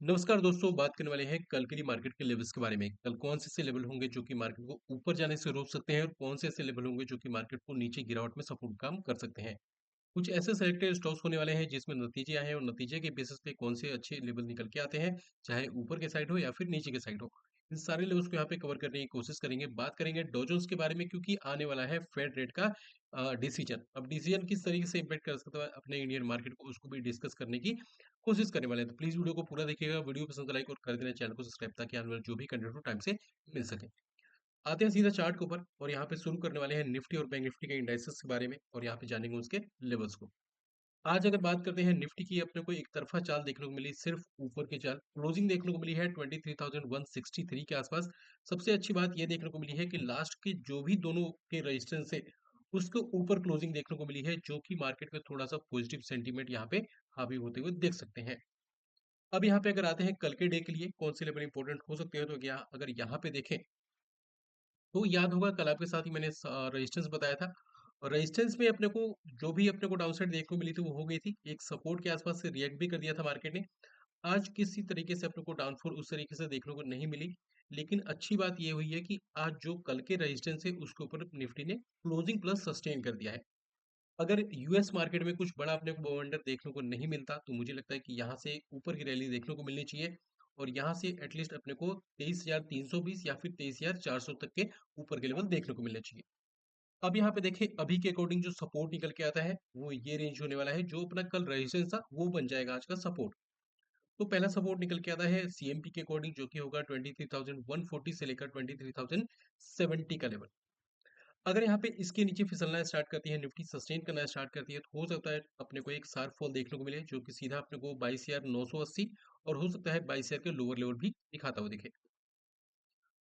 नमस्कार दोस्तों, बात करने वाले हैं कल के लिए मार्केट के लेवल्स के बारे में। कल कौन से ऐसे लेवल होंगे जो कि मार्केट को ऊपर जाने से रोक सकते हैं और कौन से ऐसे लेवल होंगे जो कि मार्केट को नीचे गिरावट में सपोर्ट काम कर सकते हैं। कुछ ऐसे सेलेक्टेड स्टॉक्स होने वाले हैं जिसमें नतीजे आए हैं और नतीजे के बेसिस पे कौन से अच्छे लेवल निकल के आते हैं, चाहे ऊपर के साइड हो या फिर नीचे के साइड हो। इन सारे लेवल्स को यहाँ पे कवर करने की कोशिश करेंगे। बात करेंगे डॉ जोन्स के बारे में क्योंकि आने वाला है फेड रेट का डिसीजन। अब डिसीजन किस तरीके से इम्पैक्ट कर सकता है अपने इंडियन मार्केट को, उसको भी डिस्कस करने की कोशिश करने वाले हैं। तो प्लीज वीडियो को पूरा देखिएगा। वीडियो पसंद लाइक और कर देना, चैनल को सब्सक्राइब, ताकि आने वाला जो भी कंटेंट हो टाइम से मिल सके। आते हैं सीधा चार्ट के ऊपर और यहाँ पे शुरू करने वाले हैं निफ्टी और बैंक निफ्टी के इंडाइसेस के बारे में और यहाँ पे जानेंगे उसके लेवल्स को। आज अगर बात करते हैं निफ्टी की, अपने को एक तरफा चाल देखने को मिली, सिर्फ ऊपर की चाल। क्लोजिंग देखने को मिली है 23,163 के आसपास। सबसे अच्छी बात यह देखने को मिली है कि लास्ट के जो भी दोनों के रेजिस्टेंस है उसके ऊपर क्लोजिंग देखने को मिली है, जो कि मार्केट में थोड़ा सा पॉजिटिव सेंटीमेंट यहाँ पे हावी होते हुए देख सकते हैं। अब यहाँ पे अगर आते हैं कल के डे के लिए कौन से लेवल इंपॉर्टेंट हो सकते हैं, तो अगर यहाँ पे देखें तो याद होगा कल आपके साथ ही मैंने रेजिस्टेंस बताया था। और रेजिस्टेंस में अपने को जो भी अपने को डाउनसाइड देखने को मिली थी वो हो गई थी। एक सपोर्ट के आसपास से रिएक्ट भी कर दिया था मार्केट ने। आज किसी तरीके से अपने को डाउनफॉल उस तरीके से देखने को नहीं मिली। लेकिन अच्छी बात ये हुई है कि आज जो कल के रेजिस्टेंस है उसके ऊपर निफ्टी ने क्लोजिंग प्लस सस्टेन कर दिया है। अगर यूएस मार्केट में कुछ बड़ा अपने को बवंडर देखने को नहीं मिलता तो मुझे लगता है कि यहाँ से ऊपर की रैली देखने को मिलनी चाहिए। और यहाँ से एटलीस्ट अपने को 23,320 या फिर 23,400 तक के ऊपर के लेवल देखने को मिलने चाहिए। अब यहाँ पे देखें अभी के अकॉर्डिंग जो सपोर्ट निकल के आता है वो ये रेंज होने वाला है। जो अपना कल रेजिस्टेंस था वो बन जाएगा आज का सपोर्ट। तो पहला सपोर्ट निकल के आता है सीएमपी के अकॉर्डिंग, जो कि होगा 23,140 से लेकर 23,070 का लेवल। अगर यहाँ पे इसके नीचे फिसलना स्टार्ट करती है निफ्टी, सस्टेन करना स्टार्ट करती है, तो हो सकता है अपने को एक शार्प फॉल देखने को मिले, जो कि सीधा अपने को 22,980 और हो सकता है 22,000 के लोअर लेवल भी दिखाता हुआ दिखे।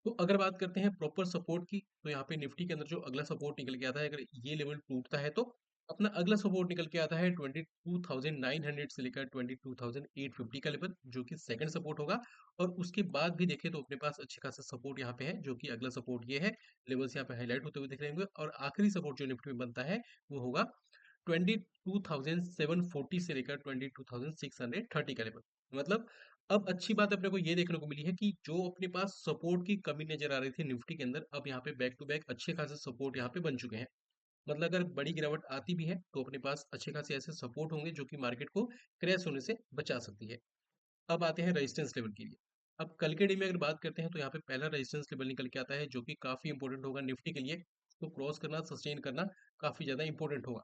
तो अगर बात करते हैं प्रॉपर सपोर्ट की, तो यहाँ पे निफ्टी के अंदर जो अगला सपोर्ट निकल के आता है, अगर ये लेवल टूटता है तो अपना अगला सपोर्ट निकल के आता है 22,900 से लेकर 22,850 का लेवल, जो कि सेकंड सपोर्ट होगा। और उसके बाद भी देखें तो अपने पास अच्छे खासा सपोर्ट यहाँ पे है, जो कि अगला सपोर्ट ये है। लेवल्स यहाँ पे हाईलाइट होते हुए दिख रहे होंगे और आखिरी सपोर्ट जो निफ्टी में बनता है वो होगा 22,740 से लेकर 22,630 का लेवल। मतलब अब अच्छी बात अपने को ये देखने को मिली है कि जो अपने पास सपोर्ट की कमी नजर आ रही थी निफ्टी के अंदर, अब यहाँ पे बैक टू बैक अच्छे खासे सपोर्ट यहाँ पे बन चुके हैं। मतलब अगर बड़ी गिरावट आती भी है तो अपने पास अच्छे खासे ऐसे सपोर्ट होंगे जो कि मार्केट को क्रैश होने से बचा सकती है। अब आते हैं रेजिस्टेंस लेवल के लिए। अब कल के डे में अगर बात करते हैं तो यहाँ पे पहला रेजिस्टेंस लेवल निकल के आता है, जो कि काफी इंपॉर्टेंट होगा निफ्टी के लिए। तो क्रॉस करना, सस्टेन करना काफी ज्यादा इंपॉर्टेंट होगा।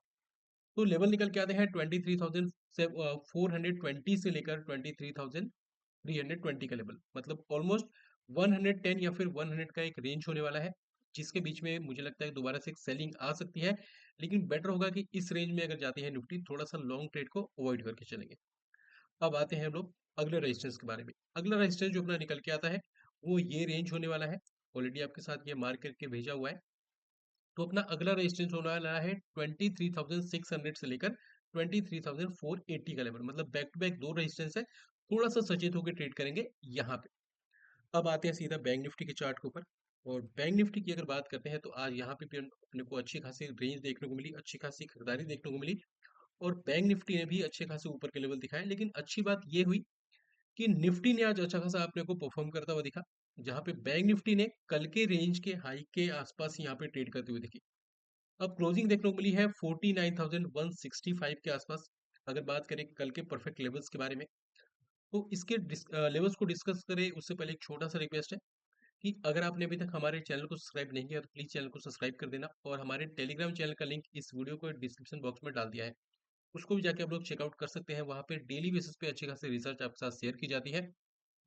तो लेवल निकल के आते हैं 23,420 से लेकर 23,320 का लेवल। मतलब ऑलमोस्ट 110 या फिर 100 का एक रेंज होने वाला है, जिसके बीच में मुझे लगता है दोबारा से एक सेलिंग आ सकती है। लेकिन बेटर होगा कि इस रेंज में अगर जाती है निफ्टी, थोड़ा सा लॉन्ग ट्रेड को अवॉइड करके चलेंगे। अब आते हैं हम लोग अगले रेजिस्टेंस के बारे में। अगला रेजिस्टेंस जो अपना निकल के आता है वो ये रेंज होने वाला है। ऑलरेडी आपके साथ ये मार्क करके भेजा हुआ है। तो अपना अगला रेजिस्टेंस होने वाला है 23,600 से लेकर 23,480 का लेवल। मतलब बैक टू बैक दो रेजिस्टेंस है। थोड़ा सा सचेत होकर ट्रेड करेंगे यहाँ पे। अब आते हैं सीधा बैंक निफ्टी के चार्ट के ऊपर। और बैंक निफ्टी की अगर बात करते हैं तो आज यहाँ पे भी अपने को अच्छी खासी रेंज देखने को मिली, अच्छी खासी खरीदारी देखने को मिली। और बैंक निफ्टी ने भी अच्छे खासे ऊपर के लेवल दिखाए। लेकिन अच्छी बात ये हुई कि निफ्टी ने आज अच्छा खासा अपने को परफॉर्म करता हुआ दिखा, जहाँ पे बैंक निफ्टी ने कल के रेंज के हाई के आसपास यहाँ पे ट्रेड करते हुए दिखी। अब क्लोजिंग देखने को मिली है 49,165 के आसपास। अगर बात करें कल के परफेक्ट लेवल्स के बारे में, तो इसके लेवल्स को डिस्कस करें उससे पहले एक छोटा सा रिक्वेस्ट है कि अगर आपने अभी तक हमारे चैनल को सब्सक्राइब नहीं किया तो प्लीज़ चैनल को सब्सक्राइब कर देना। और हमारे टेलीग्राम चैनल का लिंक इस वीडियो को डिस्क्रिप्शन बॉक्स में डाल दिया है, उसको भी जाके आप लोग चेकआउट कर सकते हैं। वहाँ पे डेली बेसिस पे अच्छी खासी रिसर्च आपके साथ शेयर की जाती है।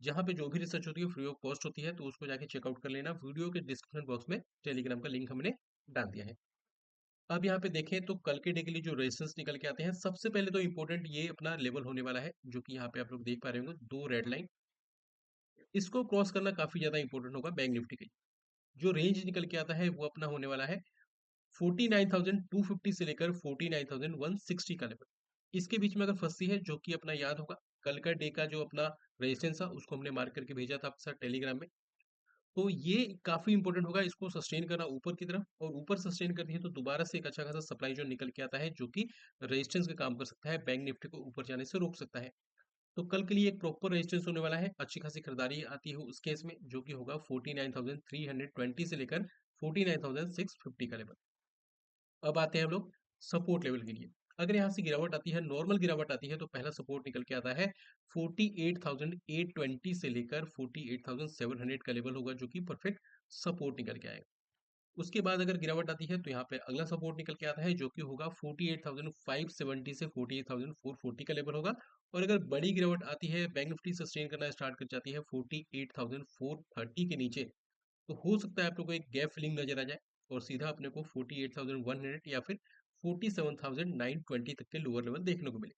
जहाँ पे जो भी रिसर्च होती है फ्री ऑफ कॉस्ट होती है, तो उसको जाके चेकआउट कर लेना। वीडियो के डिस्क्रिप्शन बॉक्स में टेलीग्राम का लिंक हमने डाल दिया है। अब यहाँ पे देखें तो कल के डे के लिए जो रेजिस्टेंस निकल के आते हैं, सबसे पहले तो इंपॉर्टेंट ये अपना लेवल होने वाला है, जो कि यहाँ पे आप लोग देख पा रहे होंगे, दो रेड लाइन। इसको क्रॉस करना काफी ज्यादा इंपॉर्टेंट होगा बैंक निफ्टी के लिए। जो रेंज निकल के आता है वो अपना होने वाला है 49,250 से लेकर 49,160 का लेवल। इसके बीच में अगर फंसती है, जो कि अपना याद होगा कल का डे का जो अपना रेजिस्टेंस था उसको हमने मार्क करके भेजा था आपके साथ टेलीग्राम में। तो ये काफी इंपॉर्टेंट होगा इसको सस्टेन करना ऊपर की तरफ। और ऊपर सस्टेन करनी है तो दोबारा से एक अच्छा खासा सप्लाई जो निकल के आता है, जो कि रेजिस्टेंस का काम कर सकता है, बैंक निफ्टी को ऊपर जाने से रोक सकता है। तो कल के लिए एक प्रॉपर रेजिस्टेंस होने वाला है, अच्छी खासी खरीदारी आती है उस केस में, जो कि होगा 49,320 से लेकर 49,650 का लेवल। अब आते हैं हम लोग सपोर्ट लेवल के लिए। अगर यहाँ से गिरावट आती है, नॉर्मल गिरावट आती है, तो पहला सपोर्ट निकल के आता है 48,820 से लेकर 48,700 का लेवल होगा, जो कि परफेक्ट सपोर्ट निकल के आएगा। उसके बाद अगर गिरावट आती है तो यहाँ पे अगला सपोर्ट निकल के आता है, जो कि होगा 48,570 से 48,440 का लेवल होगा। और अगर बड़ी गिरावट आती है, बैंक निफ्टी सस्टेन करना स्टार्ट कर जाती है 48,430 के नीचे, तो हो सकता है आप लोग को एक गैप फिलिंग नजर आ जाए और सीधा अपने को 48,100 या फिर 47,920 तक के लोअर लेवल देखने को मिले।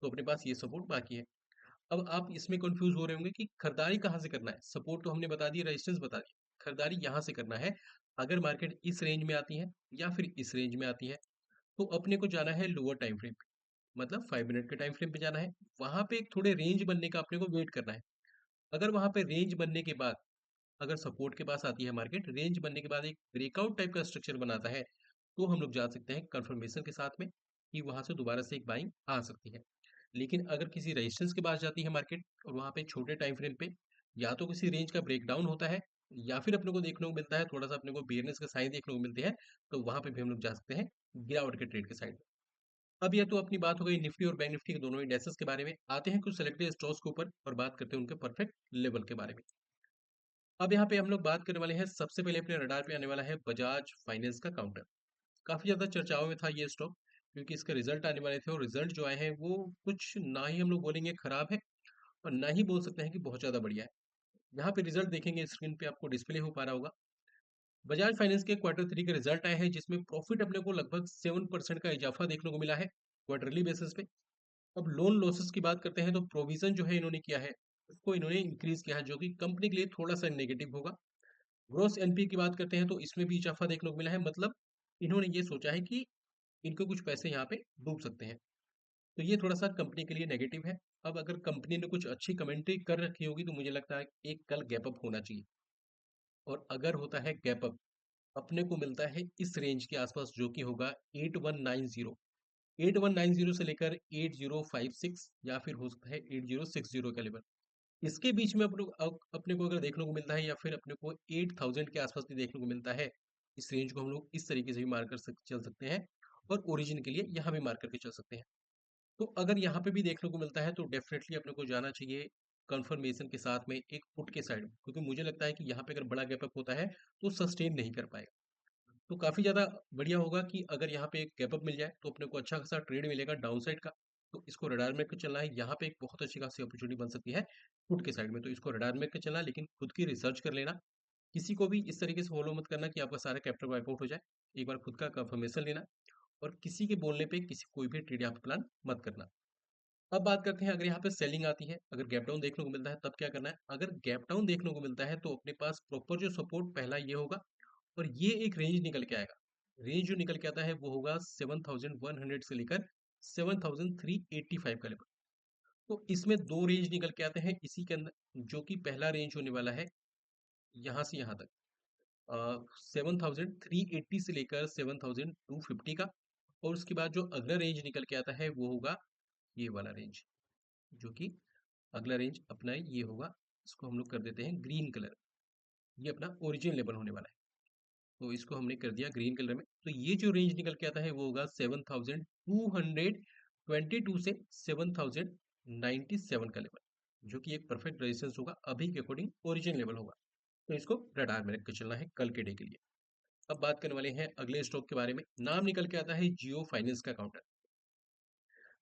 तो अपने पास ये सपोर्ट बाकी है। अब आप इसमें कंफ्यूज हो रहे होंगे कि खरीदारी कहाँ से करना है। सपोर्ट तो हमने बता दिया, रेजिस्टेंस बता दिया, खरीदारी यहाँ से करना है। अगर मार्केट इस रेंज में आती है या फिर इस रेंज में आती है, तो अपने को जाना है लोअर टाइम फ्रेम पे, मतलब 5 मिनट के टाइम फ्रेम पे जाना है। वहां पे एक थोड़े रेंज बनने का अपने को वेट करना है। अगर वहां पे रेंज बनने के बाद, अगर सपोर्ट के पास आती है मार्केट, रेंज बनने के बाद एक ब्रेकआउट टाइप का स्ट्रक्चर बनाता है, तो हम लोग जा सकते हैं कंफर्मेशन के साथ में कि वहां से दोबारा से एक बाइंग आ सकती है। लेकिन अगर किसी रेजिस्टेंस के पास जाती है मार्केट और वहां पे छोटे टाइम फ्रेम पे या तो किसी रेंज का ब्रेकडाउन होता है, या फिर अपने को देखने को मिलता है थोड़ा सा अपने को बियरनेस का साइन देखने को मिलते हैं, तो वहां पे भी हम लोग जा सकते हैं गिरावट के ट्रेड के साइड में। अब यह तो अपनी बात हो गई निफ्टी और बैंक निफ्टी के दोनों इंडेक्सेस के बारे में। आते हैं कुछ सेलेक्टेड स्टॉक्स के ऊपर और बात करते हैं उनके परफेक्ट लेवल के बारे में। अब यहाँ पे हम लोग बात करने वाले हैं, सबसे पहले अपने रडार पे आने वाला है बजाज फाइनेंस का काउंटर। काफी ज्यादा चर्चाओं में था ये स्टॉक, क्योंकि इसके रिजल्ट आने वाले थे और रिजल्ट जो आए हैं वो कुछ ना ही हम लोग बोलेंगे खराब है और ना ही बोल सकते हैं कि बहुत ज्यादा बढ़िया है। यहाँ पे रिजल्ट देखेंगे, स्क्रीन पे आपको डिस्प्ले हो पा रहा होगा। बजाज फाइनेंस के क्वार्टर 3 के रिजल्ट आए हैं, जिसमें प्रॉफिट अपने को लगभग 7% का इजाफा देखने को मिला है क्वार्टरली बेसिस पे। अब लोन लॉसेस की बात करते हैं, तो प्रोविजन जो है इन्होंने किया है, उसको इन्होंने इंक्रीज किया है, जो कि कंपनी के लिए थोड़ा सा नेगेटिव होगा। ग्रोस एनपी की बात करते हैं तो इसमें भी इजाफा देखने को मिला है, मतलब इन्होंने ये सोचा है कि इनको कुछ पैसे यहाँ पे डूब सकते हैं, तो ये थोड़ा सा कंपनी के लिए नेगेटिव है। अब अगर कंपनी ने कुछ अच्छी कमेंट्री कर रखी होगी, तो मुझे लगता है एक कल गैप अप होना चाहिए। और अगर होता है गैप अप, अपने को मिलता है इस रेंज के आसपास, जो कि होगा 8190, 8190 से लेकर 8056 या फिर हो सकता है 8060 का लेवल। इसके बीच में अपने को अगर देखने को मिलता है या फिर अपने को 8000 के आसपास भी देखने को मिलता है, इस रेंज को हम लोग इस तरीके से भी मार कर चल सकते हैं और ओरिजिन के लिए यहाँ भी मार करके चल सकते हैं। तो अगर यहाँ पे भी देखने को मिलता है, तो डेफिनेटली अपने को जाना चाहिए कंफर्मेशन के साथ में एक पुट के साइड में, क्योंकि मुझे लगता है कि यहाँ पे अगर बड़ा गैप अप होता है तो सस्टेन नहीं कर पाएगा। तो काफी ज्यादा बढ़िया होगा कि अगर यहाँ पे एक गैप अप मिल जाए, तो अपने को अच्छा खासा ट्रेड मिलेगा डाउन साइड का। तो इसको रडार में चलना है, यहाँ पे एक बहुत अच्छी खासी अपॉर्चुनिटी बन सकती है पुट के साइड में, तो इसको रडार में चलना है, लेकिन खुद की रिसर्च कर लेना। किसी को भी इस तरीके से फॉलो मत करना कि आपका सारा कैपिटल वाइप आउट हो जाए। एक बार खुद का कंफर्मेशन लेना, और किसी के बोलने पे किसी कोई भी ट्रेड यहाँ पे प्लान मत करना। अब बात करते हैं, अगर यहाँ पे सेलिंग आती है, अगर गैप डाउन देखने को मिलता है, तब क्या करना है। अगर गैप डाउन देखने को मिलता है, तो अपने पास प्रॉपर जो सपोर्ट पहला ये होगा, और ये एक रेंज निकल के आएगा। रेंज जो निकल के आता है वो होगा 7100 से लेकर 7385 का लेवल। तो इसमें दो रेंज निकल के आते हैं इसी के अंदर, जो कि पहला रेंज होने वाला है यहाँ से यहाँ तक, 7380 से लेकर 7250 का। और उसके बाद जो अगला रेंज निकल के आता है वो होगा ये वाला रेंज, जो कि अगला रेंज अपना ये होगा। इसको हम लोग कर देते हैं ग्रीन कलर, ये अपना ओरिजिन लेवल होने वाला है। तो इसको हमने कर दिया ग्रीन कलर में। तो ये जो रेंज निकल के आता है वो होगा 7222 से 7097 का लेवल, जो कि एक परफेक्ट रेजिस्टेंस होगा, अभी के अकॉर्डिंग ओरिजिन लेवल होगा। तो इसको रडार में रख के चलना है कल के डे के लिए। अब बात करने वाले हैं अगले स्टॉक के बारे में। नाम निकल के आता है जियो फाइनेंस का काउंटर।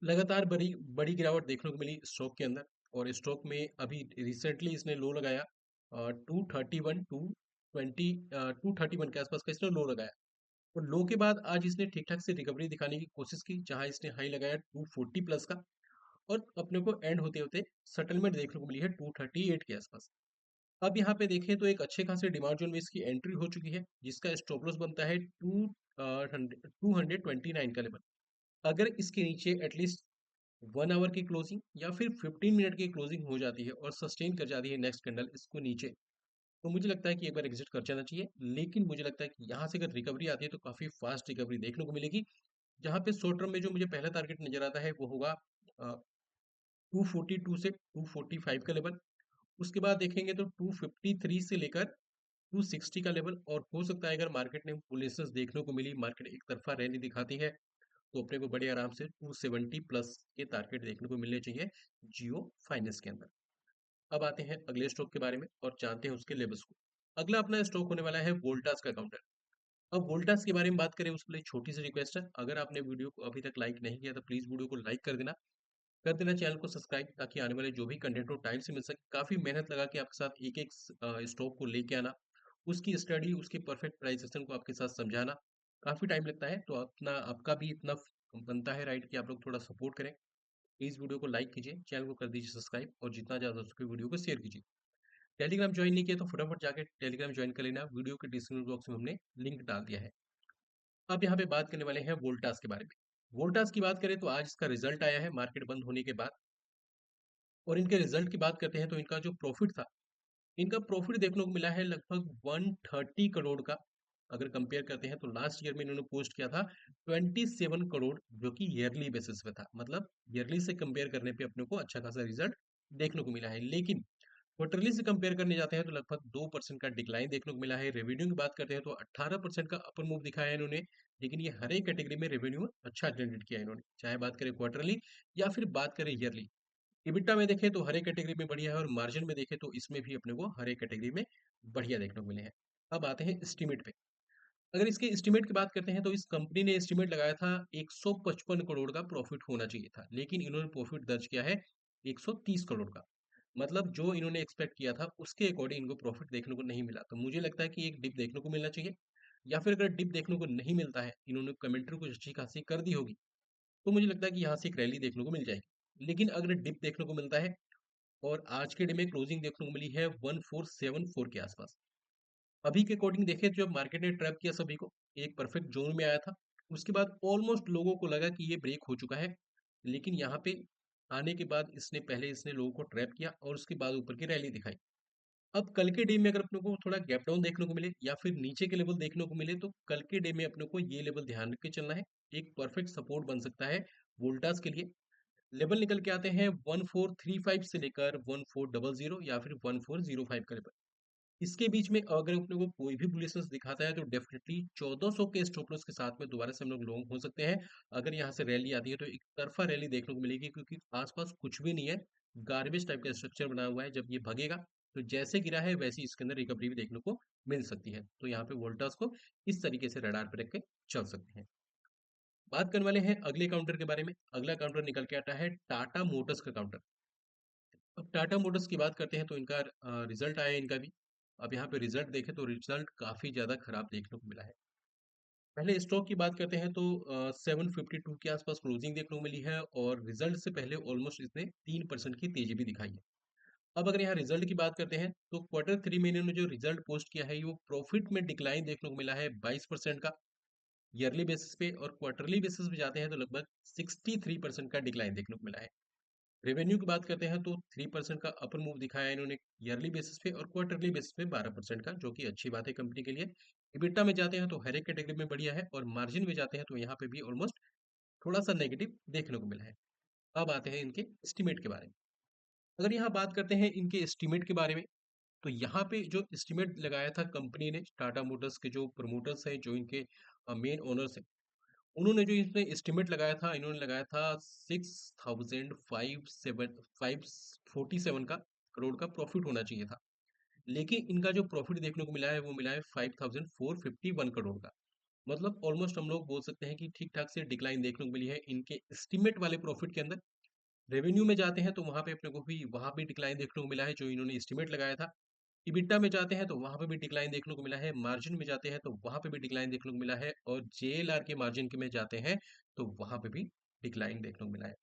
लगातार बड़ी बड़ी गिरावट देखने को मिली स्टॉक के अंदर, और स्टॉक में अभी रिसेंटली इसने लो लगाया 231 के आसपास का इसने लो लगाया। और लो के बाद आज इसने ठीक ठाक से रिकवरी दिखाने की कोशिश की, जहां इसने हाई लगाया 240 प्लस का, और अपने को एंड होते होते सेटलमेंट देखने को मिली है 238 के आसपास। अब यहाँ पे देखें तो एक अच्छे खासे डिमांड जोन में इसकी एंट्री हो चुकी है, जिसका स्टॉप लॉस बनता है 229 का लेवल। अगर इसके नीचे एटलीस्ट 1 आवर की क्लोजिंग या फिर 15 मिनट की क्लोजिंग हो जाती है और सस्टेन कर जाती है नेक्स्ट कैंडल इसको नीचे, तो मुझे लगता है कि एक बार एग्जिट कर जाना चाहिए। लेकिन मुझे लगता है कि यहाँ से अगर रिकवरी आती है, तो काफी फास्ट रिकवरी देखने को मिलेगी। जहाँ पे शॉर्ट टर्म में जो मुझे पहला टारगेट नजर आता है वो होगा 242 से 245 का लेवल। उसके बाद देखेंगे तो 253 से लेकर 260 का लेवल, और हो सकता है अगर मार्केट में बुलिशनेस देखने को मिली, मार्केट एक तरफा रैली दिखाती है, तो अपने को बड़े आराम से 270 प्लस के टारगेट देखने को मिलने चाहिए जियो फाइनेंस के अंदर। अब आते हैं अगले स्टॉक के बारे में और जानते हैं उसके लेवल्स को। अगला अपना स्टॉक होने वाला है वोल्टास का काउंटर। अब वोल्टास के बारे में बात करें उसके लिए छोटी सी रिक्वेस्ट है, अगर आपने वीडियो को अभी तक लाइक नहीं किया तो प्लीज वीडियो को लाइक कर देना चैनल को सब्सक्राइब, ताकि आने वाले जो भी कंटेंट हो टाइम से मिल सके। काफी मेहनत लगा के आपके साथ एक एक स्टॉक को लेके आना, उसकी स्टडी, उसकी परफेक्ट प्राइसेशन को आपके साथ समझाना काफी टाइम लगता है, तो अपना आपका भी इतना बनता है राइट कि आप लोग थोड़ा सपोर्ट करें। प्लीज वीडियो को लाइक कीजिए, चैनल को कर दीजिए सब्सक्राइब, और जितना ज्यादा हो सके वीडियो को शेयर कीजिए। टेलीग्राम ज्वाइन नहीं किया तो फटाफट जाके टेलीग्राम ज्वाइन कर लेना, वीडियो के डिस्क्रिप्शन बॉक्स में हमने लिंक डाल दिया है। अब यहाँ पे बात करने वाले हैं वोल्टास के बारे में। वोल्टास की बात करें तो आज इसका रिजल्ट आया है मार्केट बंद होने के बाद, और इनके रिजल्ट की बात करते हैं तो इनका जो प्रॉफिट था, इनका प्रॉफिट देखने को मिला है लगभग 130 करोड़ का। अगर कंपेयर करते हैं तो लास्ट ईयर में इन्होंने पोस्ट किया था 27 करोड़, जो कि ईयरली बेसिस पे था। मतलब ईयरली से कंपेयर करने पे अपने को अच्छा खासा रिजल्ट देखने को मिला है। लेकिन क्वार्टरली से कंपेयर करने जाते हैं तो लगभग 2% का डिक्लाइन देखने को मिला है। रेवेन्यू की बात करते हैं तो 18% का अपर मूव दिखाया है इन्होंने, लेकिन ये हर एक कैटेगरी में रेवेन्यू अच्छा जनरेट किया है इन्होंने, चाहे बात करें क्वार्टरली या फिर बात करें ईयरली। EBITDA में देखें तो हर एक कैटेगरी में बढ़िया है, और मार्जिन में देखें तो इसमें भी अपने को हर एक कैटेगरी में बढ़िया देखने को मिले हैं। अब आते हैं एस्टिमेट पे। अगर इसके एस्टिमेट की बात करते हैं तो इस कंपनी ने एस्टिमेट लगाया था 155 करोड़ का प्रॉफिट होना चाहिए था, लेकिन इन्होंने प्रॉफिट दर्ज किया है 130 करोड़ का। मतलब जो इन्होंने एक्सपेक्ट किया था उसके अकॉर्डिंग इनको प्रॉफिट देखने को नहीं मिला। तो मुझे लगता है कि एक डिप देखने को मिलना चाहिए, या फिर अगर डिप देखने को नहीं मिलता है, इन्होंने कमेंट्री कुछ अच्छी खासी कर दी होगी, तो मुझे लगता है कि यहाँ से एक रैली देखने को मिल जाएगी। लेकिन अगर डिप देखने को मिलता है, और आज के डे में क्लोजिंग देखने को मिली है 1474 के आसपास। अभी के अकॉर्डिंग देखें तो जब मार्केट ने ट्रैप किया सभी को, एक परफेक्ट जोन में आया था, उसके बाद ऑलमोस्ट लोगों को लगा कि ये ब्रेक हो चुका है। लेकिन यहाँ पे आने के बाद इसने लोगों को ट्रैप किया, और उसके बाद ऊपर की रैली दिखाई। अब कल के डे में अगर अपने को थोड़ा गैप डाउन देखने को मिले या फिर नीचे के लेवल देखने को मिले, तो कल के डे में अपने को ये लेवल ध्यान रख के चलना है। एक परफेक्ट सपोर्ट बन सकता है वोल्टास के लिए। लेवल निकल के आते हैं 1435 से लेकर 1400 या फिर 1405 का लेवल। इसके बीच में अगर अपने को कोई भी बुलिशनेस दिखाता है तो डेफिनेटली 1400 के स्टॉप लॉस के साथ में दोबारा से हम लोग लॉन्ग हो सकते हैं। अगर यहाँ से रैली आती है तो एक तरफा रैली देखने को मिलेगी, क्योंकि आसपास कुछ भी नहीं है, गार्बेज टाइप का स्ट्रक्चर बना हुआ है। जब ये भगेगा तो जैसे गिरा है वैसे ही इसके अंदर रिकवरी भी देखने को मिल सकती है। तो यहाँ पे वोल्टास को इस तरीके से रडार पे रख के चल सकते हैं। बात करने वाले हैं अगले काउंटर के बारे में। अगला काउंटर निकल के आता है टाटा मोटर्स का काउंटर। अब टाटा मोटर्स की बात करते हैं तो इनका रिजल्ट आया है इनका भी। अब यहाँ पे रिजल्ट देखें तो रिजल्ट काफी ज्यादा खराब देखने को मिला है। पहले स्टॉक की बात करते हैं तो 752 के आसपास क्लोजिंग देखने को मिली है, और रिजल्ट से पहले ऑलमोस्ट इसने 3% की तेजी भी दिखाई है। अब अगर यहाँ रिजल्ट की बात करते हैं तो क्वार्टर 3 में इन्होंने जो रिजल्ट पोस्ट किया है वो प्रॉफिट में डिक्लाइन देखने को मिला है 22% का ईयरली बेसिस पे, और क्वार्टरली बेसिस पे जाते हैं तो लगभग 63% का डिक्लाइन देखने को मिला है। रेवेन्यू की बात करते हैं तो 3% का अपर मूव दिखाया है इन्होंने ईयरली बेसिस पे, और क्वार्टरली बेसिस पे 12% का, जो कि अच्छी बात है कंपनी के लिए। इबिटा में जाते हैं तो हर एक कैटेगरी में बढ़िया है, और मार्जिन में जाते हैं तो यहाँ पे भी ऑलमोस्ट थोड़ा सा नेगेटिव देखने को मिला है। अब आते हैं इनके एस्टिमेट के बारे में। अगर यहाँ बात करते हैं इनके एस्टिमेट के बारे में, तो यहाँ पे जो एस्टिमेट लगाया था कंपनी ने, टाटा मोटर्स के जो प्रमोटर्स हैं, जो इनके मेन ओनर्स हैं, उन्होंने जो इसमें एस्टिमेट लगाया था, इन्होंने लगाया था 6,547 का करोड़ का प्रॉफिट होना चाहिए था। लेकिन इनका जो प्रॉफिट देखने को मिला है वो मिला है 5,451 करोड़ का। मतलब ऑलमोस्ट हम लोग बोल सकते हैं कि ठीक ठाक से डिक्लाइन देखने को मिली है इनके एस्टिमेट वाले प्रॉफिट के अंदर। रेवेन्यू में जाते हैं तो वहां पे डिक्लाइन देखने को मिला है जो इन्होंने एस्टिमेट लगाया था। इबिटा में जाते हैं तो वहां पे भी डिक्लाइन देखने को मिला है। मार्जिन में जाते हैं तो वहां पे भी डिक्लाइन देखने को मिला है, और जेएलआर के मार्जिन के में जाते हैं तो वहां पे भी डिक्लाइन देखने को मिला है।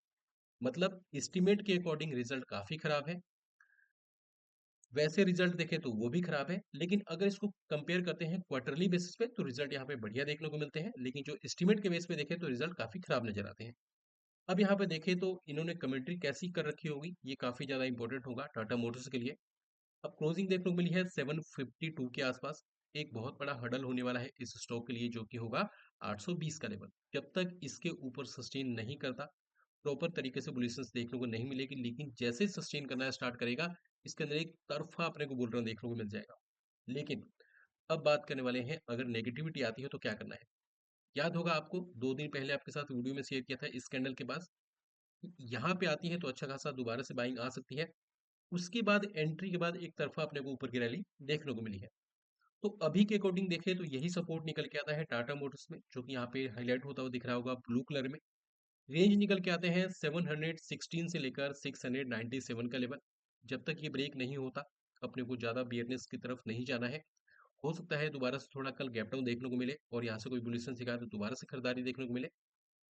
मतलब एस्टिमेट के अकॉर्डिंग रिजल्ट काफी खराब है। वैसे रिजल्ट देखें तो वो भी खराब है, लेकिन अगर इसको कंपेयर करते हैं क्वार्टरली बेसिस पे तो रिजल्ट यहाँ पे बढ़िया देखने को मिलते हैं, लेकिन जो एस्टिमेट के बेस पे देखें तो रिजल्ट काफी खराब नजर आते हैं। अब यहाँ पे देखें तो इन्होंने कमेंट्री कैसी कर रखी होगी, ये काफी ज्यादा इंपॉर्टेंट होगा टाटा मोटर्स के लिए। अब क्लोजिंग देखने को मिली है 752 के आसपास। एक बहुत बड़ा हडल होने वाला है इस स्टॉक के लिए, जो कि होगा 820 का लेवल। जब तक इसके ऊपर सस्टेन नहीं करता, प्रॉपर तरीके से बुलिशनेस देखने को नहीं मिलेगी, लेकिन जैसे सस्टेन करना स्टार्ट करेगा, इसके अंदर एक तरफा अपने को बुल रन देखने को मिल जाएगा। लेकिन अब बात करने वाले हैं, अगर नेगेटिविटी आती है तो क्या करना है? याद होगा आपको 2 दिन पहले आपके साथ वीडियो में शेयर किया था इस कैंडल के बाद, यहाँ पे आती है तो अच्छा खासा दोबारा से बाइंग आ सकती है। उसके बाद एंट्री के बाद एक तरफा अपने को ऊपर की रैली देखने को मिली है। तो अभी के अकॉर्डिंग देखें तो यही सपोर्ट निकल के आता है टाटा मोटर्स में, जो कि यहाँ पे हाईलाइट होता हुआ दिख रहा होगा ब्लू कलर में। रेंज निकल के आते हैं 716 से लेकर 697 का लेवल। जब तक ये ब्रेक नहीं होता, अपने को ज़्यादा बियरनेस की तरफ नहीं जाना है। हो सकता है दोबारा से थोड़ा कल गैप डाउन देखने को मिले और यहाँ से कोई बुलिशन सिखाए तो दोबारा से खरीदारी देखने को मिले।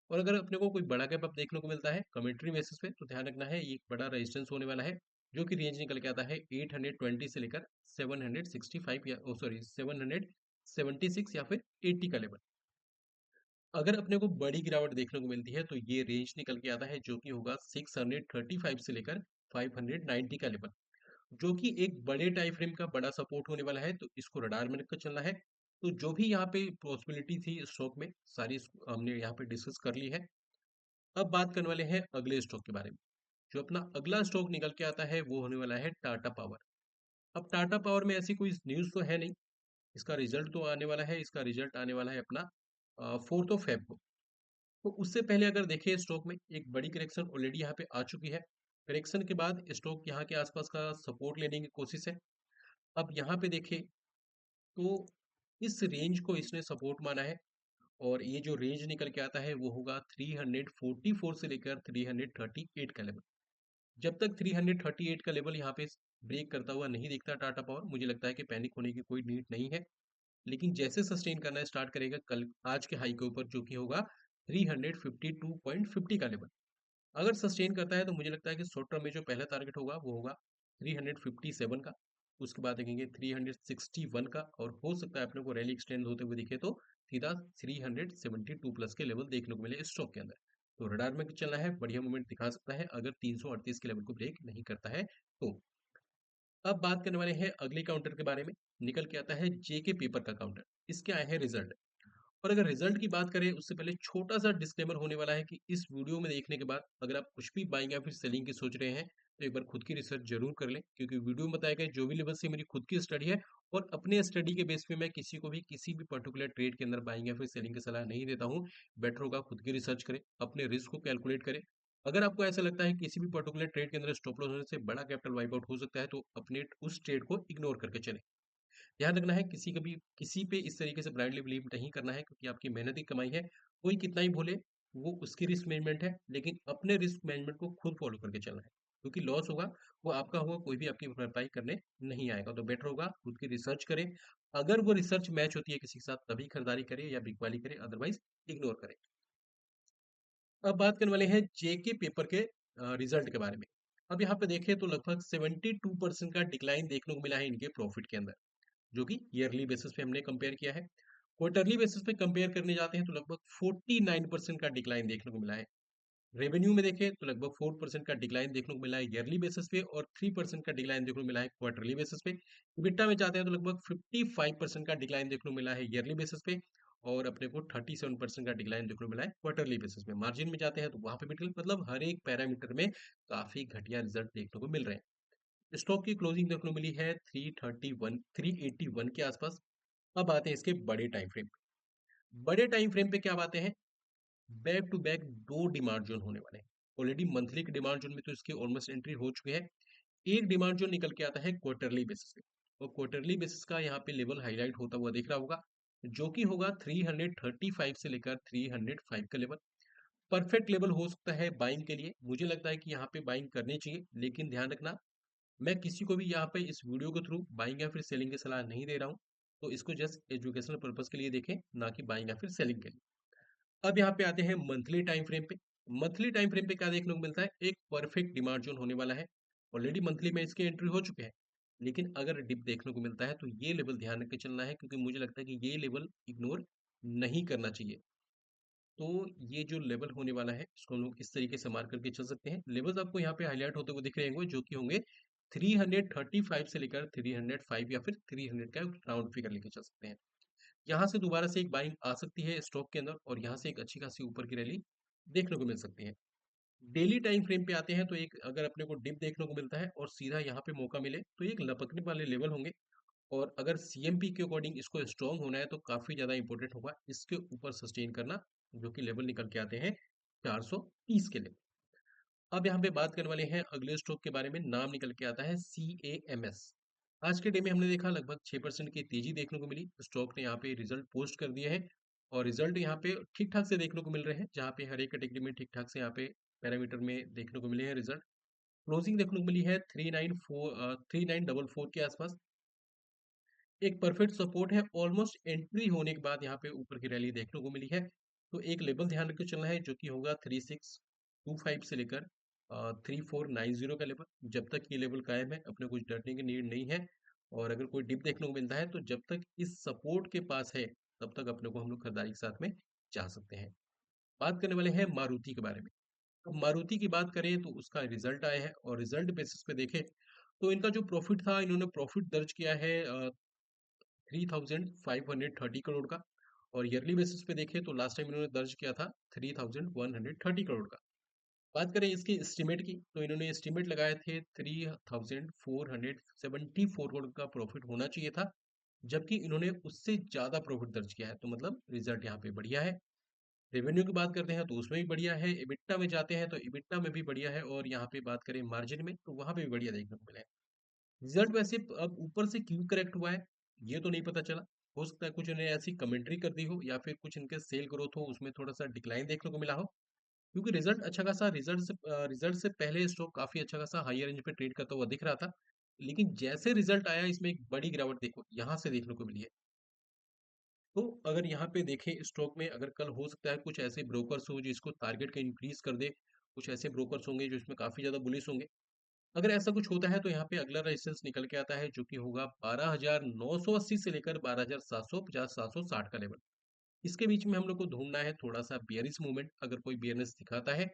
और अगर अपने को कोई बड़ा गैप अप देखने को मिलता है कमेंट्री बेसिस पे, तो ध्यान रखना है ये एक बड़ा रेजिस्टेंस होने वाला है, जो कि रेंज निकल के आता है 820 से लेकर 765 या सॉरी 776 या फिर 80 का लेवल। अगर अपने को बड़ी गिरावट देखने को मिलती है तो ये रेंज निकल के आता है, जो कि होगा 635 से लेकर 590 का लेवल, जो कि एक बड़े टाइम फ्रेम का बड़ा सपोर्ट होने वाला है, तो इसको रडार में रखकर चलना है। तो जो भी यहाँ पे पॉसिबिलिटी थी स्टॉक में, सारी हमने यहाँ पे डिस्कस कर ली है। अब बात करने वाले हैं अगले स्टॉक के बारे में। जो अपना अगला स्टॉक निकल के आता है वो होने वाला है टाटा पावर। अब टाटा पावर में ऐसी कोई न्यूज़ तो है नहीं, इसका रिजल्ट तो आने वाला है, इसका रिजल्ट आने वाला है अपना 4th ऑफ फेब को। तो उससे पहले अगर देखें स्टॉक में एक बड़ी करेक्शन ऑलरेडी यहाँ पे आ चुकी है। करेक्शन के बाद स्टॉक यहाँ के आसपास का सपोर्ट लेने की कोशिश है। अब यहाँ पे देखें तो इस रेंज को इसने सपोर्ट माना है, और ये जो रेंज निकल के आता है वो होगा 344 से लेकर 338 का लेवल। जब तक 338 का लेवल यहाँ पे ब्रेक करता हुआ नहीं दिखता टाटा पावर, मुझे लगता है कि पैनिक होने की कोई नीड नहीं है। लेकिन जैसे सस्टेन करना स्टार्ट करेगा कल आज के हाई के ऊपर, जो कि होगा 352.50 का लेवल, अगर सस्टेन करता है तो मुझे लगता है कि शॉर्ट टर्म में जो पहला टारगेट होगा वो होगा 357 का। उसके बाद देखेंगे 361 का, और हो सकता है अपने को रैली एक्सटेंड होते हुए दिखे तो सीधा 372 प्लस के लेवल देखने को मिले इस स्टॉक के अंदर। तो रडार में चलना है, बढ़िया मूवमेंट दिखा सकता है अगर 338 के लेवल को ब्रेक नहीं करता है तो। अब बात करने वाले हैं अगले काउंटर के बारे में। निकल के आता है जेके पेपर का काउंटर। इसके आए हैं रिजल्ट। और अगर रिजल्ट की बात करें उससे पहले छोटा-सा डिस्क्लेमर होने वाला है कि इस वीडियो में देखने के बाद अगर आप कुछ भी बाइंग या फिर सेलिंग की सोच रहे हैं, तो एक बार खुद की रिसर्च ज़रूर कर लें, क्योंकि वीडियो में बताए गए जो भी लेवल से मेरी खुद की स्टडी है, और अपने स्टडी के बेस पे मैं किसी को भी किसी भी पर्टिकुलर ट्रेड के अंदर बाइंग या फिर सेलिंग की सलाह नहीं देता हूँ। बेटर होगा खुद की रिसर्च करें, अपने रिस्क को कैलकुलेट करें। अगर आपको ऐसा लगता है किसी भी पर्टिकुलर ट्रेड के अंदर स्टॉप लॉस होने से बड़ा कैपिटल वाइप आउट हो सकता है, तो अपने उस ट्रेड को इग्नोर करके चलें। ध्यान रखना है किसी कभी किसी पे इस तरीके से ब्लाइंडली बिलीव नहीं करना है, क्योंकि आपकी मेहनत की कमाई है। कोई कितना ही बोले, वो उसकी रिस्क मैनेजमेंट है, लेकिन अपने रिस्क मैनेजमेंट को खुद फॉलो करके चलना है, क्योंकि लॉस होगा वो आपका होगा, कोई भी आपकी भरपाई करने नहीं आएगा। तो बेटर होगा खुद की रिसर्च करें। अगर वो रिसर्च मैच होती है किसी के साथ तभी खरीदारी करें या बिकवाली करें, अदरवाइज इग्नोर करें। अब बात करने वाले हैं जेके पेपर के रिजल्ट के बारे में। अब यहाँ पे देखें तो लगभग 72% का डिक्लाइन देखने को मिला है इनके प्रॉफिट के अंदर, जो कि ईयरली बेसिस पे हमने कंपेयर किया है। क्वार्टरली बेसिस पे कंपेयर करने जाते हैं तो लगभग 49% का डिक्लाइन देखने को मिला है। रेवेन्यू में देखें तो लगभग 4% का डिक्लाइन देखने को मिला है ईयरली बेसिस पे, और 3% का डिक्लाइन देखने को मिला है क्वार्टरली बेसिस पे। इबिटा में जाते हैं तो लगभग 55% का डिक्लाइन देखने को मिला है ईयरली बेसिस पे, और अपने को 37% का डिक्लाइन देखने को मिला है क्वार्टरली बेसिस पे। मार्जिन में जाते हैं तो वहां पे भी मतलब हर एक पैरामीटर में काफी घटिया रिजल्ट देखने को मिल रहे हैं। स्टॉक की क्लोजिंग देखने को मिली है 381 के आसपास। अब आते हैं इसके बड़े टाइम फ्रेम पे। बड़े टाइम फ्रेम पे क्या बातें हैं? बैक टू बैक दो डिमांड जोन होने वाले हैं। ऑलरेडी मंथली के डिमांड जोन में तो इसकी ऑलमोस्ट एंट्री हो चुकी है। एक डिमांड जोन निकल के आता है क्वार्टरली बेसिस पे, और क्वार्टरली बेसिस का यहाँ पे लेवल हाईलाइट होता हुआ दिख रहा होगा, जो कि होगा 335 से लेकर 305 का लेवल। परफेक्ट लेवल हो सकता है बाइंग के लिए, मुझे लगता है कि यहाँ पे बाइंग करनी चाहिए, लेकिन ध्यान रखना मैं किसी को भी यहाँ पे इस वीडियो के थ्रू बाइंग या फिर सेलिंग की सलाह नहीं दे रहा हूँ। तो इसको जस्ट एजुकेशनल पर्पस के लिए देखें, ना कि बाइंग या फिर सेलिंग के लिए। अब यहाँ पे आते हैं मंथली टाइम फ्रेम पे। मंथली टाइम फ्रेम पे क्या देखने को मिलता है? एक परफेक्ट डिमांड जोन होने वाला है। ऑलरेडी मंथली में इसकी एंट्री हो चुके हैं, लेकिन अगर डिप देखने को मिलता है तो ये लेवल ध्यान रख के चलना है, क्योंकि मुझे लगता है कि ये लेवल इग्नोर नहीं करना चाहिए। तो ये जो लेवल होने वाला है इसको हम लोग इस तरीके से मार्क करके चल सकते हैं। लेवल्स आपको यहाँ पे हाईलाइट होते हुए दिख रहे होंगे, जो कि होंगे 335 से लेकर 305 या फिर 300 का राउंड फिगर लेके चल सकते हैं। यहाँ से दोबारा से एक बाइंग आ सकती है स्टॉक के अंदर, और यहाँ से एक अच्छी खासी ऊपर की रैली देखने को मिल सकती है। डेली टाइम फ्रेम पे आते हैं तो एक अगर अपने को डिप देखने को मिलता है और सीधा यहाँ पे मौका मिले तो एक लपकने वाले लेवल होंगे। और अगर सीएमपी के अकॉर्डिंग इसको स्ट्रॉन्ग होना है तो काफ़ी ज़्यादा इंपॉर्टेंट होगा इसके ऊपर सस्टेन करना, जो कि लेवल निकल के आते हैं 430 के लेवल। अब यहाँ पे बात करने वाले हैं अगले स्टॉक के बारे में, नाम निकल के आता है CAMS। आज के डे में हमने देखा लगभग 6% की तेजी देखने को मिली। स्टॉक ने यहाँ पे रिजल्ट पोस्ट कर दिए हैं और रिजल्ट यहाँ पे ठीक ठाक से देखने को मिल रहे हैं, जहाँ पे हर एक कैटेगरी में ठीक ठाक से यहाँ पे पैरामीटर में देखने को मिले हैं रिजल्ट। क्लोजिंग देखने को मिली है 3944 के आसपास। एक परफेक्ट सपोर्ट है, ऑलमोस्ट एंट्री होने के बाद यहाँ पे ऊपर की रैली देखने को मिली है। तो एक लेवल ध्यान रख के चलना है, जो कि होगा 3625 से लेकर 3490 का लेवल। जब तक ये लेवल कायम है अपने कुछ डरने की नीड नहीं है। और अगर कोई डिप देखने को मिलता है तो जब तक इस सपोर्ट के पास है तब तक अपने को हम लोग खरीदारी के साथ में जा सकते हैं। बात करने वाले हैं मारुति के बारे में। अब मारुति की बात करें तो उसका रिजल्ट आया है और रिजल्ट बेसिस पे देखें तो इनका जो प्रॉफिट था, इन्होंने प्रॉफिट दर्ज किया है 3530 करोड़ का। और ईयरली बेसिस पे देखें तो लास्ट टाइम इन्होंने दर्ज किया था 3130 करोड़ का। बात करें इसके एस्टिमेट की तो इन्होंने एस्टिमेट लगाए थे 3474 करोड़ का प्रॉफिट होना चाहिए था, जबकि इन्होंने उससे ज्यादा प्रॉफिट दर्ज किया है, तो मतलब रिजल्ट यहाँ पे बढ़िया है। रेवेन्यू की बात करते हैं तो उसमें भी बढ़िया है, इबिट्टा में जाते हैं तो इबिट्टा में भी बढ़िया है, और यहाँ पे बात करें मार्जिन में तो वहां पे भी बढ़िया देखने को मिला है। रिजल्ट वैसे अब ऊपर से क्यों करेक्ट हुआ है ये तो नहीं पता चला। हो सकता है कुछ इन्हें ऐसी कमेंट्री कर दी हो या फिर कुछ इनके सेल ग्रोथ हो उसमें थोड़ा सा डिक्लाइन देखने को मिला हो, क्योंकि रिजल्ट अच्छा खासा, रिजल्ट से पहले स्टॉक काफी अच्छा खासा हाई रेंज पे ट्रेड करता हुआ दिख रहा था। लेकिन जैसे रिजल्ट आया इसमें एक बड़ी गिरावट देखो यहाँ से देखने को मिली है। तो अगर यहाँ पे देखें स्टॉक में, अगर कल हो सकता है कुछ ऐसे ब्रोकर्स हो जो इसको टारगेट का इंक्रीज कर दे, कुछ ऐसे ब्रोकर्स होंगे जो इसमें काफी ज्यादा बुलिश होंगे। अगर ऐसा कुछ होता है तो यहाँ पे अगला रेजिस्टेंस निकल के आता है, जो कि होगा 12,980 से लेकर 12,750 760 का लेवल। इसके बीच में हम लोग को ढूंढना है थोड़ा सा बियरिश मूवमेंट, अगर कोई बियरनेस दिखाता है